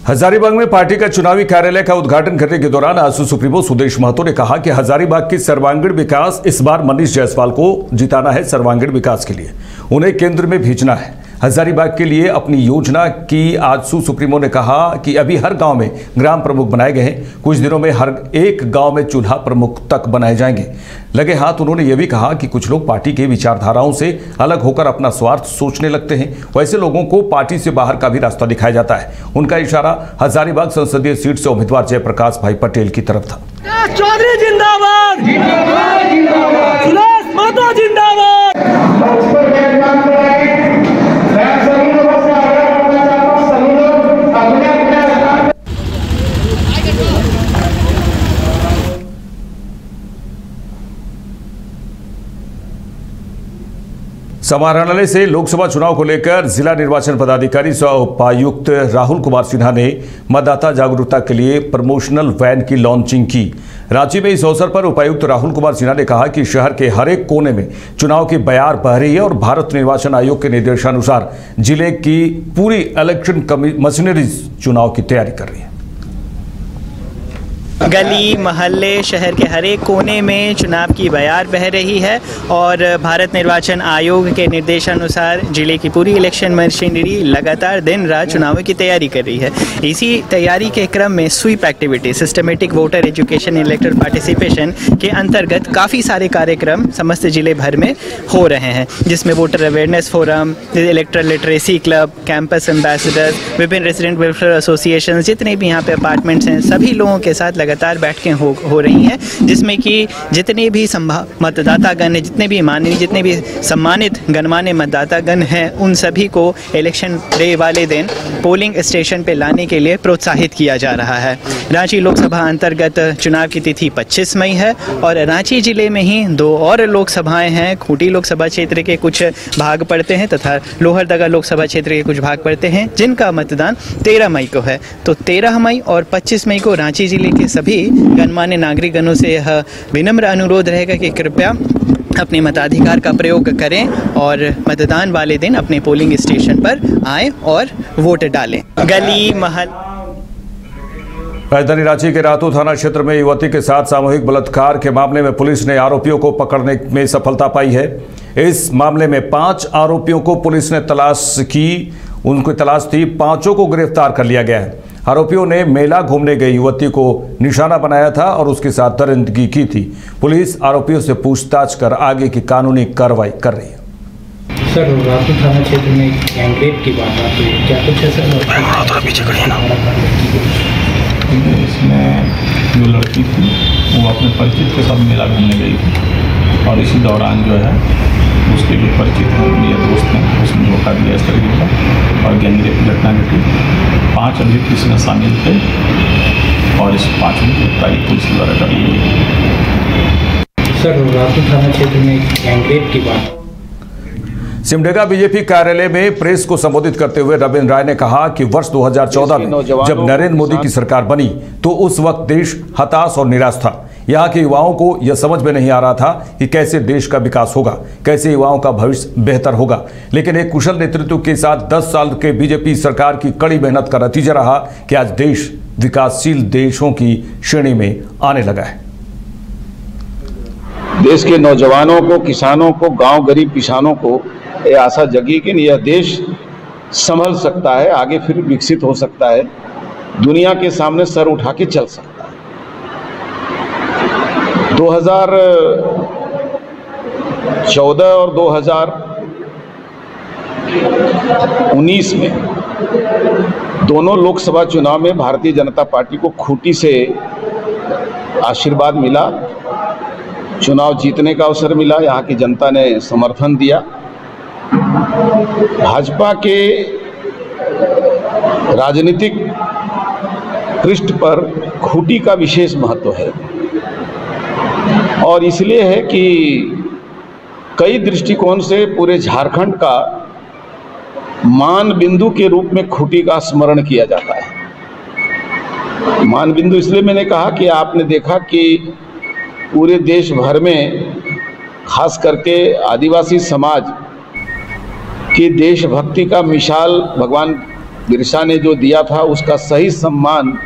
हजारीबाग में पार्टी का चुनावी कार्यालय का उद्घाटन करने के दौरान आजसू सुप्रीमो सुदेश महतो ने कहा कि हजारीबाग की सर्वांगीण विकास इस बार मनीष जायसवाल को जिताना है। सर्वांगीण विकास के लिए उन्हें केंद्र में भेजना है। हजारीबाग के लिए अपनी योजना की आजसू सुप्रीमो ने कहा कि अभी हर गांव में ग्राम प्रमुख बनाए गए हैं। कुछ दिनों में हर एक गांव में चूल्हा प्रमुख तक बनाए जाएंगे। लगे हाथ उन्होंने यह भी कहा कि कुछ लोग पार्टी के विचारधाराओं से अलग होकर अपना स्वार्थ सोचने लगते हैं। वैसे लोगों को पार्टी से बाहर का भी रास्ता दिखाया जाता है। उनका इशारा हजारीबाग संसदीय सीट से उम्मीदवार जयप्रकाश भाई पटेल की तरफ था। चौधरी जिंदाबाद, सुरेश महतो जिंदाबाद। समाहरणालय से लोकसभा चुनाव को लेकर जिला निर्वाचन पदाधिकारी सह उपायुक्त राहुल कुमार सिन्हा ने मतदाता जागरूकता के लिए प्रमोशनल वैन की लॉन्चिंग की। रांची में इस अवसर पर उपायुक्त राहुल कुमार सिन्हा ने कहा कि शहर के हर एक कोने में चुनाव की बयार बह रही है और भारत निर्वाचन आयोग के निर्देशानुसार जिले की पूरी इलेक्शन मशीनरी चुनाव की तैयारी कर रही है। गली मोहल्ले शहर के हर एक कोने में चुनाव की बयार बह रही है और भारत निर्वाचन आयोग के निर्देशानुसार जिले की पूरी इलेक्शन मशीनरी लगातार दिन रात चुनावों की तैयारी कर रही है। इसी तैयारी के क्रम में sweep activity, systematic voter education, electoral participation के अंतर्गत काफ़ी सारे कार्यक्रम समस्त जिले भर में हो रहे हैं, जिसमें voter awareness forum, electoral literacy club, campus ambassadors, विभिन्न रेजिडेंट वेलफेयर एसोसिएशन, जितने भी यहाँ पे अपार्टमेंट्स हैं, सभी लोगों के साथ लगातार बैठकें हो रही हैं, जिसमें कि जितने भी मतदातागण हैं, जितने भी सम्मानित गणमान्य मतदातागण हैं, उन सभी को इलेक्शन डे वाले दिन पोलिंग स्टेशन पे लाने के लिए प्रोत्साहित किया जा रहा है। रांची लोकसभा अंतर्गत चुनाव की तिथि 25 मई है और रांची जिले में ही 2 और लोकसभाएं हैं। खूंटी लोकसभा क्षेत्र के कुछ भाग पड़ते हैं तथा लोहरदगा लोकसभा क्षेत्र के कुछ भाग पड़ते हैं, जिनका मतदान 13 मई को है। तो 13 मई और 25 मई को रांची जिले के सभी गणमान्य नागरिकगणों से यह विनम्र अनुरोध रहेगा कि कृपया अपने मताधिकार का प्रयोग करें और मतदान वाले दिन अपने पोलिंग स्टेशन पर आएं और वोट डालें। गली महल राजधानी रांची के रातू थाना क्षेत्र में युवती के साथ सामूहिक बलात्कार के मामले में पुलिस ने आरोपियों को पकड़ने में सफलता पाई है। इस मामले में 5 आरोपियों को पुलिस ने उनकी तलाश थी। 5 को गिरफ्तार कर लिया गया है। आरोपियों ने मेला घूमने गई युवती को निशाना बनाया था और उसके साथ दरिंदगी की थी। पुलिस आरोपियों से पूछताछ कर आगे की कानूनी कार्रवाई कर रही है। सर, रातू थाना क्षेत्र में गैंगरेप की बात आती है, क्या कुछ ऐसा इसमें जो लड़की थी वो अपने परिचित के साथ मेला घूमने गई थी और इसी दौरान जो है उसके जो परिचित हैं, मेरे दोस्त हैं, उसने धोखा दिया इस तरीके का और गैंगरेप की घटना घटी। 5 अभियुक्त इसमें शामिल थे और इस 5वीं गिरफ्तारी पुलिस द्वारा कर ली गई। सर, रातू थाना क्षेत्र में गैंगरेप की बात। सिमडेगा बीजेपी कार्यालय में प्रेस को संबोधित करते हुए रविंद्र राय ने कहा कि वर्ष 2014 में जब नरेंद्र मोदी की सरकार बनी तो उस वक्त देश हताश और निराश था। यहाँ के युवाओं को यह समझ में नहीं आ रहा था कि कैसे देश का विकास होगा, कैसे युवाओं का भविष्य बेहतर होगा। लेकिन एक कुशल नेतृत्व के साथ 10 साल के बीजेपी सरकार की कड़ी मेहनत का नतीजा रहा कि आज देश विकासशील देशों की श्रेणी में आने लगा है। देश के नौजवानों को, किसानों को, गांव गरीब किसानों को ये आशा जगी कि यह देश संभल सकता है, आगे फिर विकसित हो सकता है, दुनिया के सामने सर उठा के चल सकता है। 2014 और 2019 में दोनों लोकसभा चुनाव में भारतीय जनता पार्टी को खूंटी से आशीर्वाद मिला, चुनाव जीतने का अवसर मिला, यहाँ की जनता ने समर्थन दिया। भाजपा के राजनीतिक पृष्ठ पर खूंटी का विशेष महत्व है और इसलिए है कि कई दृष्टिकोण से पूरे झारखंड का मान बिंदु के रूप में खूंटी का स्मरण किया जाता है। मान बिंदु इसलिए मैंने कहा कि आपने देखा कि पूरे देश भर में खास करके आदिवासी समाज की देशभक्ति का मिसाल भगवान बिरसा ने जो दिया था उसका सही सम्मान